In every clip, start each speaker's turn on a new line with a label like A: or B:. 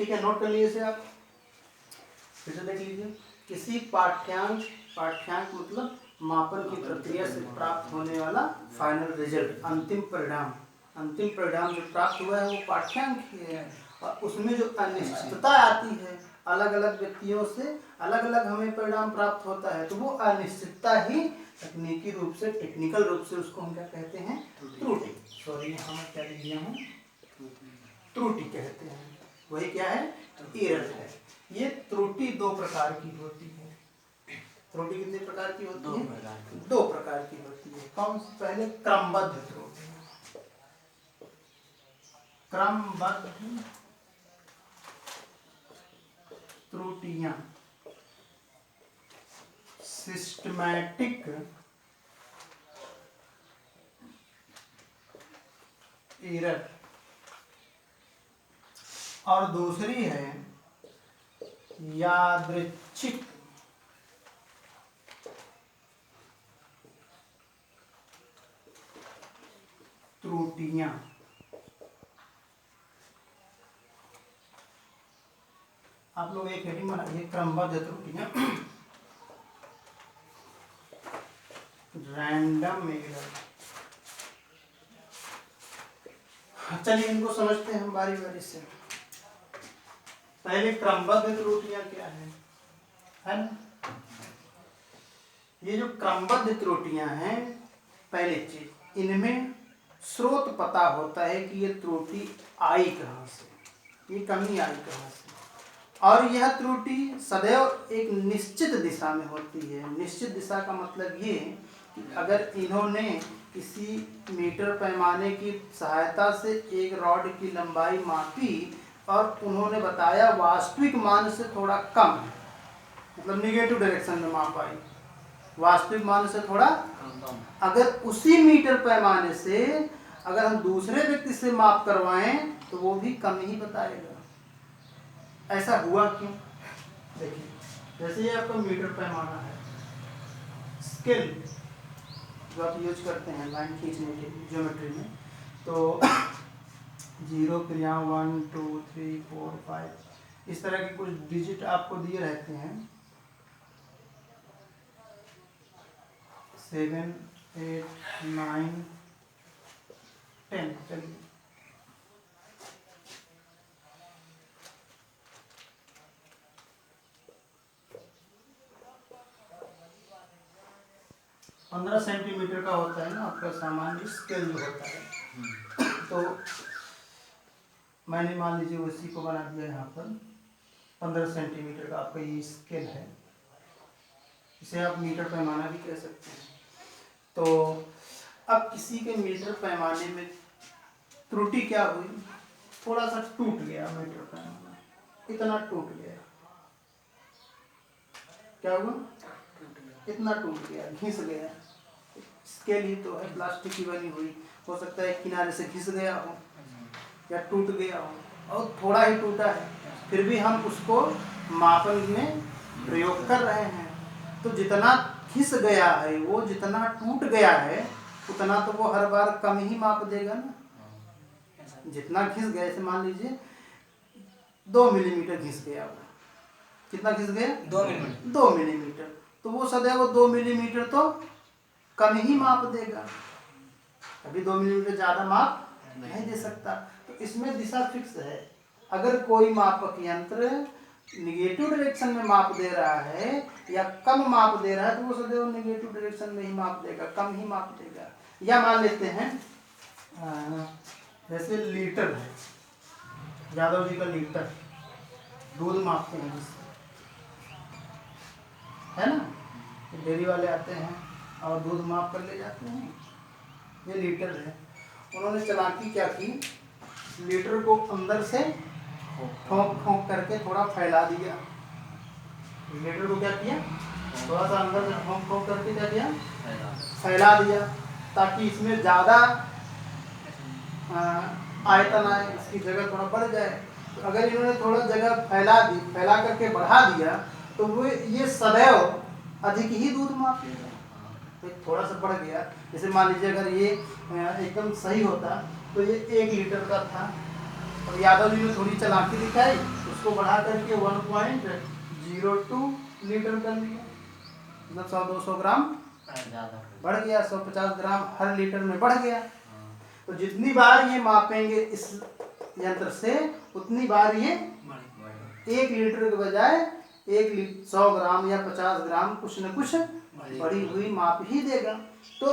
A: ठीक है, नोट कर लीजिए इसे आप, फिर से देख लीजिए। किसी पाठ्यांक मतलब मापन की प्रक्रिया से प्राप्त होने वाला फाइनल रिजल्ट, अंतिम परिणाम जो प्राप्त हुआ है वो पाठ्यांक ही है। और उसमें जो अनिश्चितता आती है, अलग अलग व्यक्तियों से अलग अलग हमें परिणाम प्राप्त होता है, तो वो अनिश्चितता ही टेक्निकल रूप से उसको हम क्या कहते हैं, त्रुटि। सॉरी यहाँ मैं क्या लिख दिया हूँ, त्रुटि कहते हैं। वही क्या है, एरर है। ये त्रुटि दो प्रकार की होती है। त्रुटि कितने प्रकार की होती है, दो प्रकार की होती है। कौन सी, पहले क्रमबद्ध त्रुटि, क्रमबद्ध त्रुटियां, सिस्टमैटिक एरर, और दूसरी है यादृच्छिक त्रुटियां। आप लोग एक हेडिंग बनाइए, क्रमबद्ध त्रुटियां, रैंडम एरर। चलिए इनको समझते हैं हम बारी बारी से। पहले क्रमबद्ध त्रुटियां क्या है ना? ये जो क्रमबद्ध त्रुटियां हैं, पहली चीज, इनमें स्रोत पता होता है कि ये त्रुटि आई कहाँ से, ये कमी आई कहाँ से, और यह त्रुटि सदैव एक निश्चित दिशा में होती है। निश्चित दिशा का मतलब ये कि अगर इन्होंने किसी मीटर पैमाने की सहायता से एक रॉड की लंबाई मापी और उन्होंने बताया वास्तविक मान से थोड़ा कम है, मतलब निगेटिव डायरेक्शन में माप आई, वास्तविक मान से थोड़ा कम, अगर उसी मीटर पैमाने से अगर हम दूसरे व्यक्ति से माप करवाएं तो वो भी कम ही बताएगा। ऐसा हुआ क्यों? देखिए, जैसे ये आपका मीटर पैमाना है, स्केल जो आप यूज करते हैं लाइन खींचने के लिए ज्योमेट्री में, तो 0 फिर यहाँ 1 2 3 4 5 इस तरह के कुछ डिजिट आपको दिए रहते हैं, 7 8 9 10। चलिए पंद्रह सेंटीमीटर का होता है ना आपका सामान्य स्केल जो होता है। तो मैंने मान लीजिए उसी को बना दिया यहाँ पर 15 सेंटीमीटर का आपका ये स्केल है, इसे आप मीटर पैमाना भी कह सकते हैं। तो अब किसी के मीटर पैमाने में त्रुटि क्या हुई, थोड़ा सा टूट गया मीटर पैमाना, इतना टूट गया, क्या हुआ, इतना टूट गया, घिस गया। स्केल ही तो है, प्लास्टिक की बनी हुई, हो सकता है किनारे से घिस गया हो या टूट गया हो, और थोड़ा ही टूटा है, फिर भी हम उसको मापन में प्रयोग कर रहे हैं। तो जितना घिस गया है, वो जितना टूट गया है, उतना तो वो हर बार कम ही माप देगा ना। जितना घिस गया, जैसे मान लीजिए 2 मिलीमीटर घिस गया, वो कितना घिस गया, 2 मिलीमीटर, तो वो सदैव 2 मिलीमीटर तो कम ही माप देगा, अभी 2 मिलीमीटर ज्यादा माप नहीं दे सकता। तो इसमें दिशा फिक्स है। अगर कोई मापक यंत्र निगेटिव डायरेक्शन में माप दे रहा है या कम माप दे रहा है, तो वो सदैव निगेटिव डायरेक्शन में ही माप देगा, कम ही माप देगा। या मान लेते हैं जैसे लीटर है, यादव जी का लीटर, दूध मापते हैं जिससे, है ना, डेयरी वाले आते हैं और दूध माप कर ले जाते हैं, ये लीटर है। उन्होंने चालाकी क्या की, लीटर को अंदर से ठोक करके थोड़ा फैला दिया। लीटर को क्या किया, थोड़ा सा अंदर से ठोक करके क्या किया, फैला दिया, ताकि इसमें ज़्यादा आयतन आए, इसकी जगह थोड़ा बढ़ जाए। तो अगर इन्होंने थोड़ा जगह फैला करके बढ़ा दिया, तो वो ये सदैव अधिक ही दूध मापेगा। तो थोड़ा सा बढ़ गया, जैसे मान लीजिए अगर ये एकदम सही होता तो ये 1 लीटर का था, और यादव जी ने थोड़ी चालाकी दिखाई, उसको बढ़ा करके 1.02 लीटर कर लिया, मतलब 100-200 ग्राम बढ़ गया, 150 ग्राम हर लीटर में बढ़ गया। तो जितनी बार ये मापेंगे इस यंत्र से उतनी बार ये 1 लीटर के बजाय 100 ग्राम या 50 ग्राम कुछ न कुछ बढ़ी हुई माप ही देगा। तो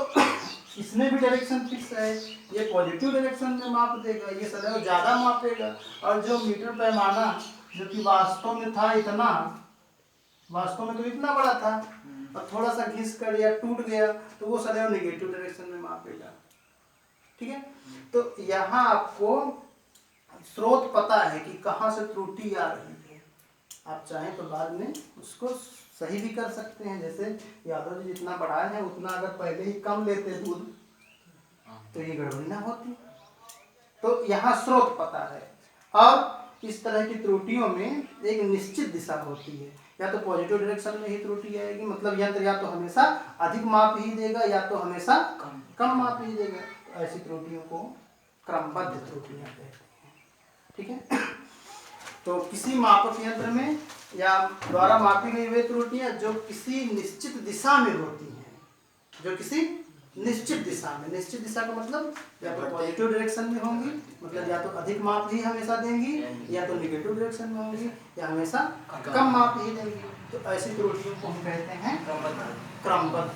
A: इसमें भी डायरेक्शन फिक्स है, ये पॉजिटिव डायरेक्शन में माप देगा, ये सदैव ज़्यादा मापेगा। और जो मीटर पैमाना जो कि वास्तव में था इतना, वास्तव में तो इतना बड़ा था और थोड़ा सा घिस कर या टूट गया तो वो सदैव नेगेटिव डायरेक्शन में मापेगा। ठीक है, तो यहाँ आपको स्रोत पता है कि कहाँ से त्रुटि आ रही है। आप चाहें तो बाद में उसको सही भी कर सकते हैं। जैसे यादव जी जितना बढ़ाए हैं उतना अगर पहले ही कम लेते दूध तो ये गड़बड़ी ना होती। तो यहाँ स्रोत पता है। और इस तरह की त्रुटियों में एक निश्चित दिशा होती है, या तो पॉजिटिव डायरेक्शन में ही त्रुटि आएगी, मतलब यंत्र या तो हमेशा अधिक माप ही देगा या तो हमेशा कम माप ही देगा। तो ऐसी त्रुटियों को क्रमबद्ध त्रुटियां कहते हैं। ठीक है, तो किसी मापक यंत्र में या द्वारा मापी गई वे त्रुटियां जो किसी निश्चित दिशा में होती हैं, जो किसी निश्चित दिशा में, निश्चित दिशा का मतलब या तो पॉजिटिव डायरेक्शन में होंगी, मतलब या तो अधिक माप ही हमेशा देंगी, या तो नेगेटिव डायरेक्शन में होंगी, या हमेशा कम माप ही देंगी। तो ऐसी त्रुटियों को हम कहते हैं क्रमबद्ध।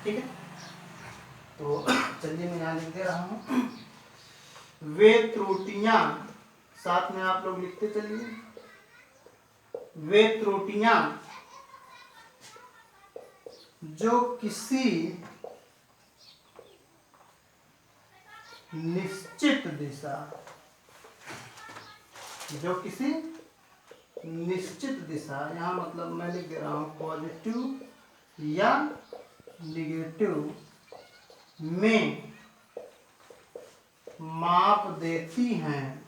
A: ठीक है, तो चलिए मैं यहाँ लिख दे रहा हूँ, वे त्रुटियां, साथ में आप लोग लिखते चलिए, वे त्रुटियां जो किसी निश्चित दिशा, जो किसी निश्चित दिशा, यहाँ मतलब मैं लिख दे रहा हूँ पॉजिटिव या निगेटिव में माप देती हैं,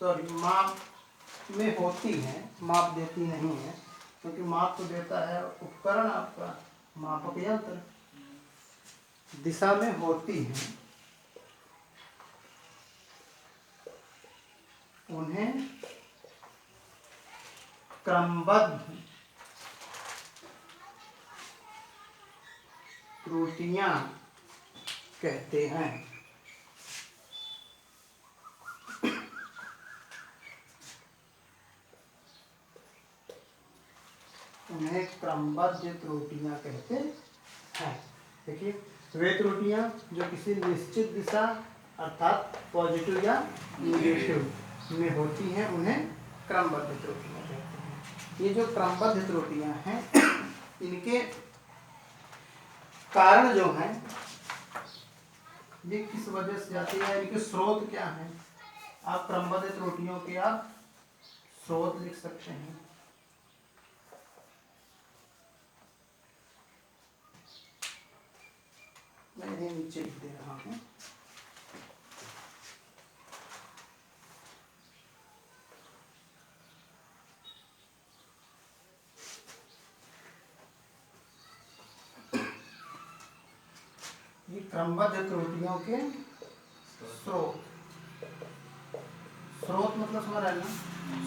A: सॉरी माप में होती हैं, माप देती नहीं है, क्योंकि माप तो देता है उपकरण आपका मापक यंत्र। दिशा में होती हैं, उन्हें क्रमबद्ध त्रुटियां कहते हैं। उन्हें क्रमबद्ध त्रुटियां कहते हैं। देखिए, वे त्रुटियां जो किसी निश्चित दिशा अर्थात पॉजिटिव या निगेटिव में होती हैं उन्हें क्रमबद्ध त्रुटियां कहते हैं। ये जो क्रमबद्ध त्रुटियां हैं इनके कारण जो हैं ये किस वजह से आती है, इनके स्रोत क्या हैं। आप क्रमबद्ध त्रुटियों के आप स्रोत लिख सकते हैं। मैं इन्हें नीचे लिख दे रहा हूँ। ये क्रमबद्ध त्रुटियों के स्रोत, स्रोत मतलब समझ रहे ना,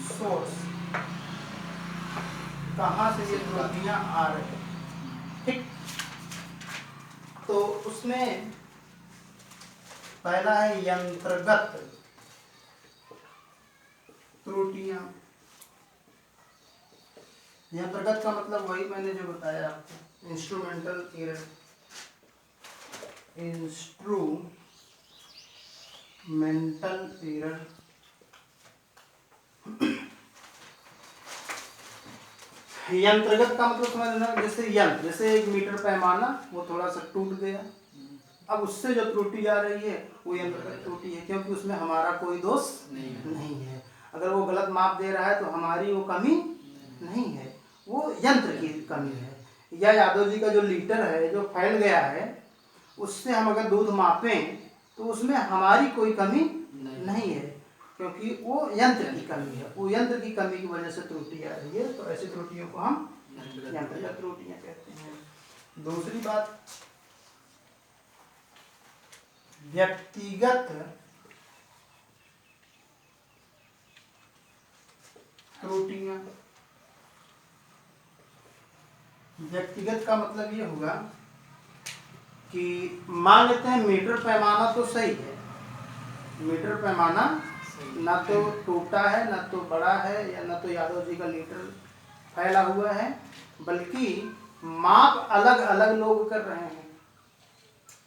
A: सोर्स, कहाँ से ये त्रुटियां आ रही हैं। ठीक, तो उसमें पहला है यंत्रगत त्रुटियां। यंत्रगत का मतलब वही मैंने जो बताया आपको, इंस्ट्रूमेंटल एरर, इंस्ट्रूमेंटल एरर। यंत्रगत का मतलब समझ लेना, जैसे यंत्र, जैसे एक मीटर पैमाना वो थोड़ा सा टूट गया, अब उससे जो त्रुटि आ रही है वो यंत्रगत त्रुटि है, क्योंकि उसमें हमारा कोई दोष नहीं है। अगर वो गलत माप दे रहा है तो हमारी वो कमी नहीं है, वो यंत्र की कमी है। या यादव जी का जो लीटर है जो फैल गया है उससे हम अगर दूध मापें तो उसमें हमारी कोई कमी नहीं है, क्योंकि वो यंत्र की कमी है, वो यंत्र की कमी की वजह से त्रुटि आ रही है। तो ऐसी त्रुटियों को हम यंत्रगत त्रुटियां कहते हैं। दूसरी बात, व्यक्तिगत त्रुटियां। व्यक्तिगत का मतलब ये होगा कि मान लेते हैं मीटर पैमाना तो सही है, मीटर पैमाना ना तो टूटा है, ना तो बड़ा है, या ना तो यादव जी का लीटर फैला हुआ है, बल्कि माप अलग अलग लोग कर रहे हैं।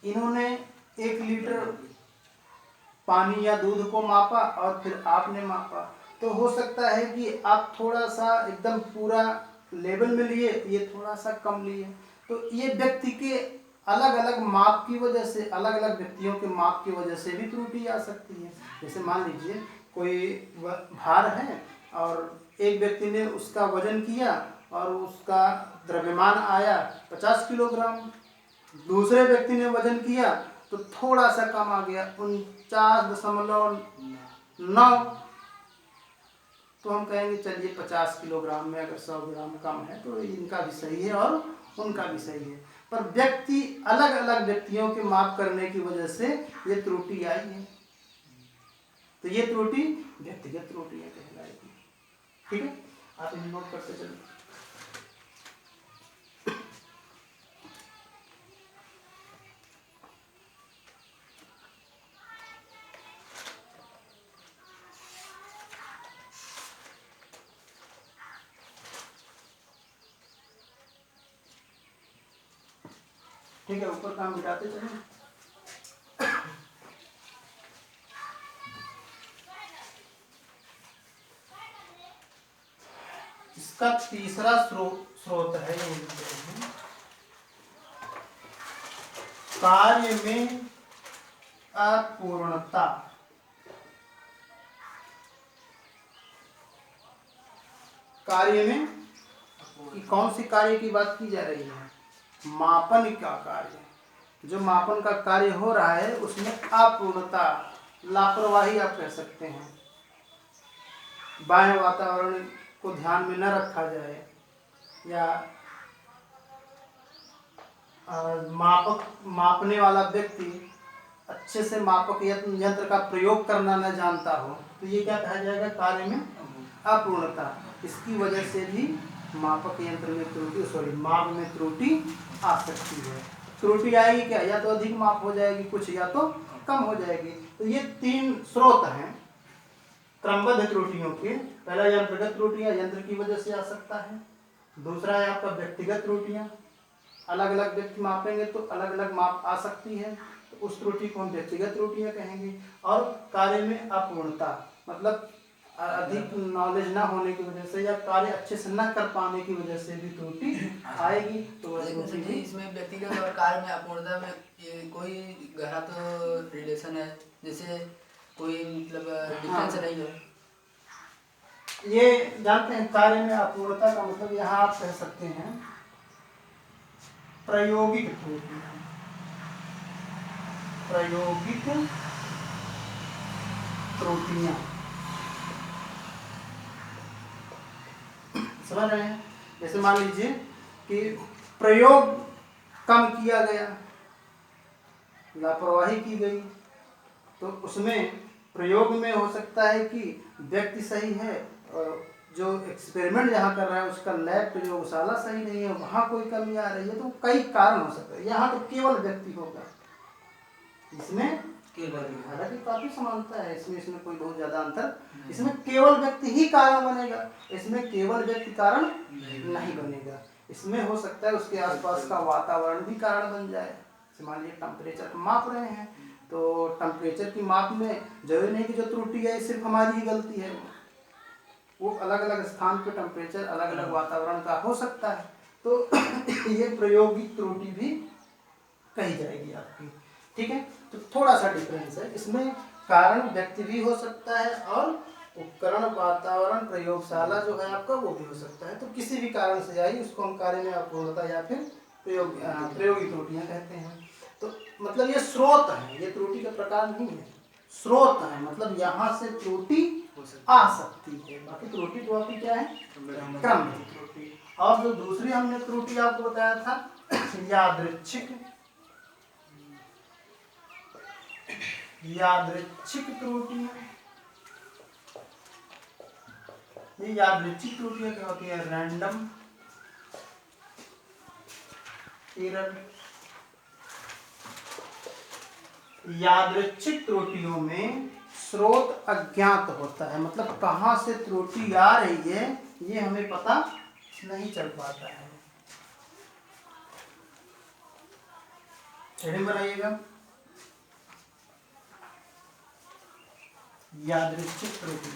A: इन्होंने 1 लीटर पानी या दूध को मापा और फिर आपने मापा, तो हो सकता है कि आप थोड़ा सा एकदम पूरा लेवल में लिए, ये थोड़ा सा कम लिए। तो ये व्यक्ति के अलग अलग माप की वजह से, अलग अलग व्यक्तियों के माप की वजह से भी त्रुटि आ सकती है। जैसे मान लीजिए कोई भार है और एक व्यक्ति ने उसका वजन किया और उसका द्रव्यमान आया 50 किलोग्राम, दूसरे व्यक्ति ने वजन किया तो थोड़ा सा कम आ गया 49.9, तो हम कहेंगे चलिए 50 किलोग्राम में अगर 100 ग्राम कम है तो इनका भी सही है और उनका भी सही है। पर व्यक्ति अलग अलग व्यक्तियों के माप करने की वजह से ये त्रुटि आई है, तो ये त्रुटि व्यक्तिगत त्रुटियां कहलाएगी। ठीक है, आप इन्हें नोट करते चलिए। ठीक है, ऊपर काम गिराते चलें। इसका तीसरा स्रोत है कार्य में अपूर्णता। कार्य में कौन सी कार्य की बात की जा रही है? मापन का कार्य। जो मापन का कार्य हो रहा है उसमें अपूर्णता, लापरवाही आप कह सकते हैं। बाह्य वातावरण को ध्यान में न रखा जाए, या मापने वाला व्यक्ति अच्छे से मापक यंत्र का प्रयोग करना न जानता हो, तो ये क्या कहा जाएगा? कार्य में अपूर्णता। इसकी वजह से भी मापक यंत्र में त्रुटि, माप में त्रुटि आ सकती है। त्रुटि आएगी क्या? या तो अधिक माप हो जाएगी कुछ, या तो कम हो जाएगी। तो ये 3 स्रोत हैं क्रमबद्ध त्रुटियों के। पहला यंत्रगत त्रुटियां, यंत्र की वजह से आ सकता है। दूसरा है आपका व्यक्तिगत त्रुटियां, अलग अलग व्यक्ति मापेंगे तो अलग अलग माप आ सकती है, तो उस त्रुटि को हम व्यक्तिगत त्रुटियां कहेंगे। और कार्य में अपूर्णता मतलब अधिक नॉलेज ना होने की वजह से या कार्य अच्छे से न कर पाने की वजह से भी त्रुटि आएगी। तो
B: इसमें व्यक्तिगत और कार्य में अपूर्णता में ये कोई गहरा तो रिलेशन है, जैसे कोई मतलब डिफरेंस नहीं है।
A: ये जानते हैं कार्य में अपूर्णता का मतलब यहाँ आप कह सकते हैं प्रायोगिक त्रुटियां। प्रायोगिक त्रुटियां समझ रहे हैं? जैसे मान लीजिए कि प्रयोग कम किया गया, लापरवाही की गई, तो उसमें प्रयोग में हो सकता है कि व्यक्ति सही है और जो एक्सपेरिमेंट जहाँ कर रहा है उसका लैब प्रयोगशाला सही नहीं है, वहाँ कोई कमी आ रही है। तो कई कारण हो सकते हैं। यहाँ तो केवल व्यक्ति होगा, इसमें हालांकि काफी समानता है, इसमें कोई बहुत ज्यादा अंतर, इसमें केवल व्यक्ति ही कारण बनेगा, इसमें केवल व्यक्ति कारण नहीं बनेगा। इसमें हो सकता है उसके आसपास का वातावरण भी कारण बन जाए। मान लीजिए टेम्परेचर माप रहे हैं, तो टेम्परेचर की माप में जरूरी नहीं कि जो त्रुटि है सिर्फ हमारी ही गलती है, वो अलग अलग स्थान पे टेम्परेचर अलग अलग वातावरण का हो सकता है। तो ये प्रायोगिक त्रुटि भी कही जाएगी आपकी। ठीक है, तो थोड़ा सा डिफरेंस है इसमें। कारण व्यक्ति भी हो सकता है और उपकरण वातावरण प्रयोगशाला जो है आपका वो भी हो सकता है। तो किसी भी कारण से आई उसको हम कार्य में अपूर्णता या फिर प्रयोगी त्रुटियां कहते हैं। तो मतलब ये स्रोत है, ये त्रुटि का प्रकार नहीं है, स्रोत है। मतलब यहाँ से त्रुटि आ सकती है। बाकी त्रुटि तो आपकी क्या है? क्रमबद्ध त्रुटि। और जो दूसरी हमने त्रुटि आपको बताया था यादृच्छिक यादृच्छिक त्रुटियां, ये यादृच्छिक त्रुटियां क्या होती है? Random error. यादृच्छिक त्रुटियों में स्रोत अज्ञात होता है, मतलब कहां से त्रुटि आ रही है ये हमें पता नहीं चल पाता है। हेडिंग बनाइएगा, यादृच्छिक त्रुटि।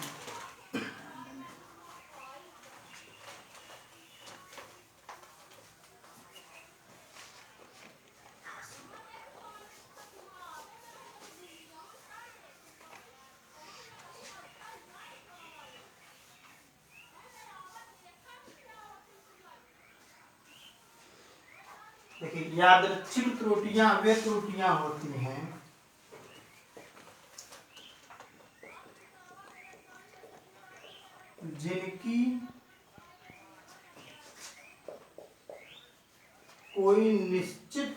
A: देखिए, यादृच्छिक त्रुटियां वे त्रुटियां होती हैं जिनकी कोई निश्चित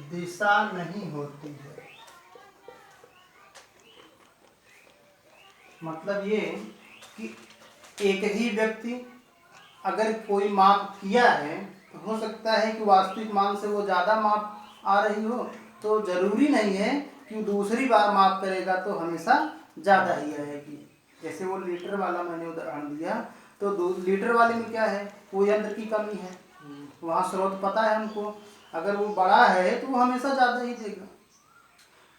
A: दिशा नहीं होती है। मतलब ये कि एक ही व्यक्ति अगर कोई माप किया है तो हो सकता है कि वास्तविक मान से वो ज़्यादा माप आ रही हो, तो जरूरी नहीं है कि दूसरी बार माप करेगा तो हमेशा ज़्यादा ही आएगी। जैसे वो लीटर वाला मैंने उदाहरण दिया, तो लीटर वाले में क्या है, वो यंत्र की कमी है, वहाँ स्रोत पता है हमको, अगर वो बड़ा है तो वो हमेशा ज़्यादा ही देगा।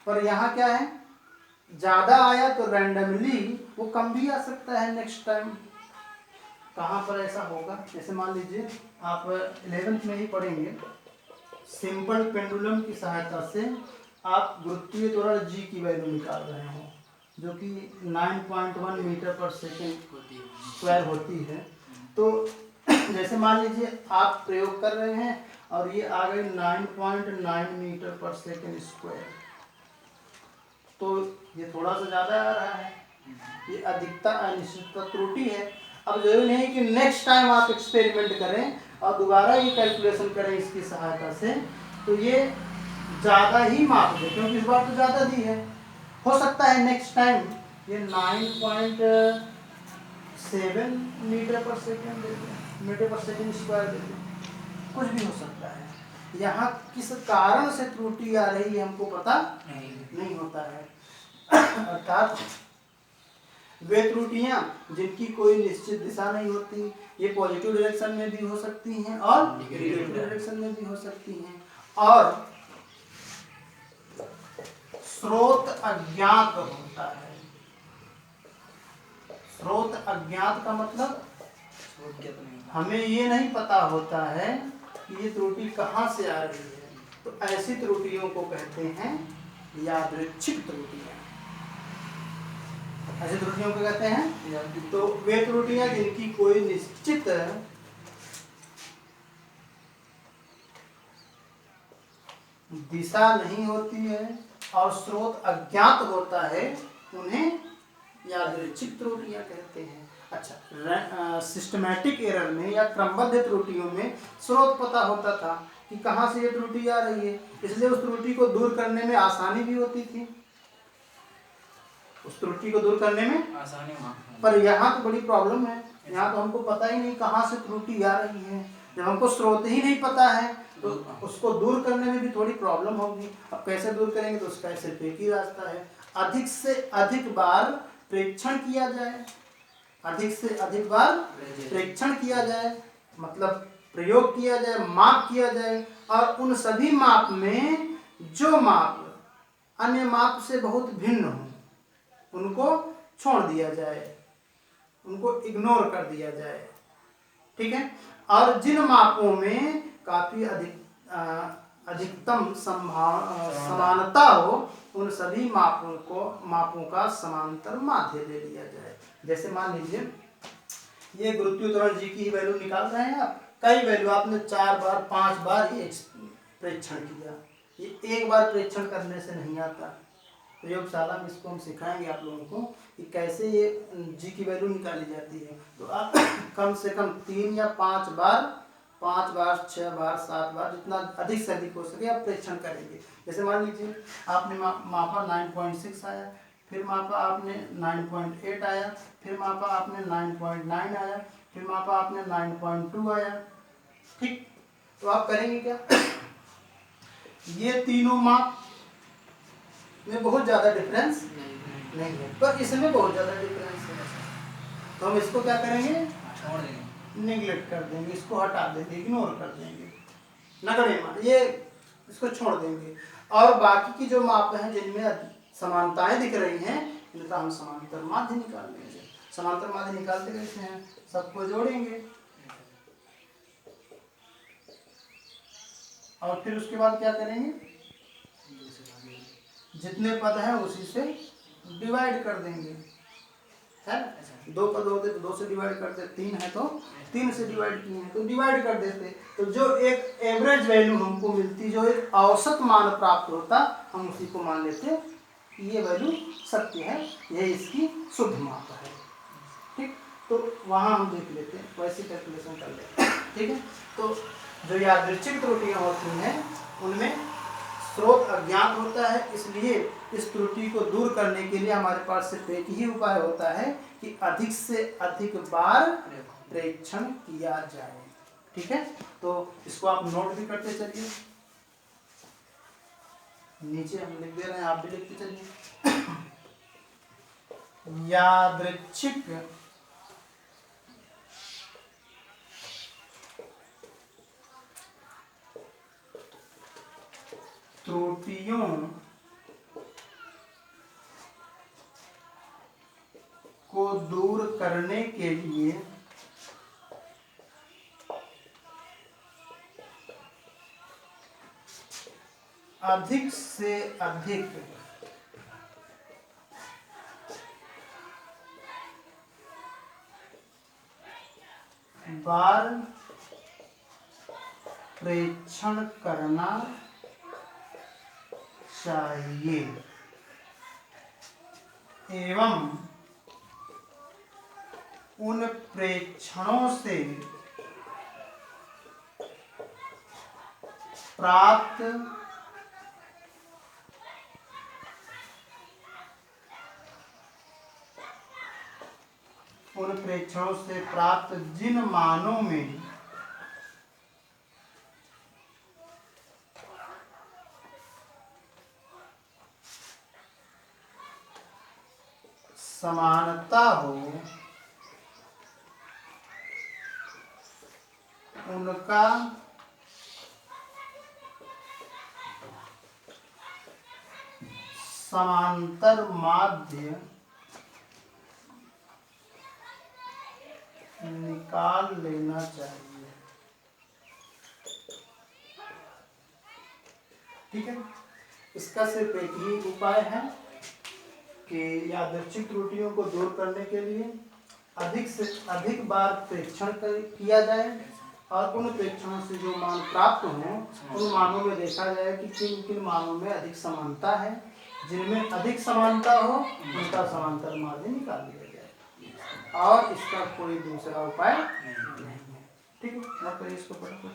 A: पर यहाँ क्या है, ज़्यादा आया तो रैंडमली वो कम भी आ सकता है नेक्स्ट टाइम। कहाँ पर ऐसा होगा, जैसे मान लीजिए आप 11th में ही पढ़ेंगे, सिंपल पेंडुलम की सहायता से आप गुरुत्वीय त्वरण जी की वैल्यू निकाल रहे हो, जो कि 9.1 मीटर पर सेकेंड स्क्वायर होती है। तो जैसे मान लीजिए आप प्रयोग कर रहे हैं और ये आ गई 9.9 मीटर पर सेकेंड स्क्वायर, तो ये थोड़ा सा ज़्यादा आ रहा है, ये अधिकता अनिश्चितता त्रुटि है। अब जरूरी नहीं कि नेक्स्ट टाइम आप एक्सपेरिमेंट करें और दोबारा ये कैलकुलेशन करें इसकी सहायता से, तो ये ज़्यादा ही माप दे, क्योंकि इस बार तो ज़्यादा दी है। हो सकता है नेक्स्ट टाइम ये 9.7 मीटर पर सेकेंड दे दे, मीटर पर सेकेंड स्क्वायर दे दे, कुछ भी हो सकता है। यहाँ किस कारण से त्रुटि आ रही है हमको पता नहीं होता है। अर्थात वे त्रुटियां जिनकी कोई निश्चित दिशा नहीं होती, ये पॉजिटिव डायरेक्शन में भी हो सकती हैं और नेगेटिव डायरेक्शन में भी हो सकती हैं, और स्रोत अज्ञात होता है। स्रोत अज्ञात का मतलब हमें ये नहीं पता होता है कि ये त्रुटि कहाँ से आ रही है, तो ऐसी त्रुटियों को कहते हैं यादृच्छिक त्रुटियां। ऐसी त्रुटियों को कहते हैं, तो वे त्रुटियां जिनकी कोई निश्चित दिशा नहीं होती है और स्रोत अज्ञात होता है, उन्हें यादृच्छिक त्रुटियां कहते हैं। अच्छा, सिस्टमैटिक एरर में या क्रमबद्ध त्रुटियों में स्रोत पता होता था कि कहाँ से ये त्रुटि आ रही है, इसलिए उस त्रुटि को दूर करने में आसानी भी होती थी, उस त्रुटि को दूर करने में आसानी। पर यहाँ तो बड़ी प्रॉब्लम है, यहाँ तो हमको पता ही नहीं कहाँ से त्रुटि आ रही है। जब हमको स्रोत ही नहीं पता है तो उसको दूर करने में भी थोड़ी प्रॉब्लम होगी। अब कैसे दूर करेंगे, तो उसका सिर्फ एक ही रास्ता है, अधिक से अधिक बार प्रेक्षण किया जाए, अधिक से अधिक बार प्रेक्षण किया जाए, मतलब प्रयोग किया जाए, माप किया जाए, और उन सभी माप में जो माप अन्य माप से बहुत भिन्न हो उनको छोड़ दिया जाए, उनको इग्नोर कर दिया जाए, ठीक है। और जिन मापों में काफी अधिकतम समानता हो, उन सभी मापों का समांतर माध्य ले लिया जाए। जैसे मान लीजिए ये गुरुत्वीय त्वरण जी की वैल्यू निकाल रहे हैं आप, कई वैल्यू आपने 4 बार 5 बार ये प्रेक्षण किया, ये एक बार प्रेक्षण करने से नहीं आता। प्रयोगशाला में इसको हम सिखाएंगे आप लोगों को कि कैसे ये जी की वैल्यू निकाली जाती है। तो आप कम से कम 3 या 5 बार 5 बार 6 बार 7 बार जितना अधिक से अधिक हो सके आप प्रेक्षण करेंगे। जैसे मान लीजिए आपने मापा 9.6 आया, फिर मापा आपने 9.8 आया, फिर मापा आपने 9.9 आया, फिर मापा आपने 9.2 आया। ठीक, तो आप करेंगे क्या, ये तीनों माप में बहुत ज़्यादा डिफरेंस नहीं है, पर इसमें बहुत ज़्यादा डिफरेंस है, तो हम इसको क्या करेंगे,
B: छोड़ देंगे,
A: निगलेक्ट कर देंगे, इसको हटा देंगे, इग्नोर कर देंगे, नगण्य मान ये इसको छोड़ देंगे। और बाकी की जो माप हैं जिनमें समानताएं दिख रही हैं इनका हम समांतर माध्य निकाल लेंगे। समांतर माध्य निकालते कैसे हैं, सबको जोड़ेंगे और फिर उसके बाद क्या करेंगे, जितने पद हैं उसी से डिवाइड कर देंगे, है 2 पद होते तो 2 से डिवाइड करते, 3 है तो 3 से डिवाइड किए हैं तो डिवाइड कर देते, तो जो एक एवरेज वैल्यू हमको मिलती, जो एक औसत मान प्राप्त होता, हम उसी को मान लेते कि ये वैल्यू सत्य है, यही इसकी शुद्ध माप है। ठीक, तो वहाँ हम देख लेते हैं, वैसे कैलकुलेशन कर लेते हैं। ठीक है, तो जो यादृच्छिक त्रुटियाँ होती हैं उनमें स्रोत अज्ञात होता है, इसलिए इस त्रुटि को दूर करने के लिए हमारे पास सिर्फ एक ही उपाय होता है कि अधिक से अधिक बार प्रेक्षण किया जाए। ठीक है, तो इसको आप नोट भी करते चलिए, नीचे हम लिख दे रहे हैं, आप भी लिखते चलिए। यादृच्छिक त्रुटियों को दूर करने के लिए अधिक से अधिक बार प्रेक्षण करना चाहिए एवं उन प्रेक्षणों से प्राप्त जिन मानों में समानता हो उनका समांतर माध्य निकाल लेना चाहिए। ठीक है, इसका सिर्फ एक ही उपाय है कि यादृच्छिक त्रुटियों को दूर करने के लिए अधिक से अधिक बार प्रेक्षण किया जाए और उन प्रेक्षणों से जो मान प्राप्त हों उन मानों में देखा जाए कि किन किन मानों में अधिक समानता है, जिनमें अधिक समानता हो उनका समांतर माध्य निकाल लिया जाए, और इसका कोई दूसरा उपाय नहीं है। ठीक है, आप इसको पढ़ो।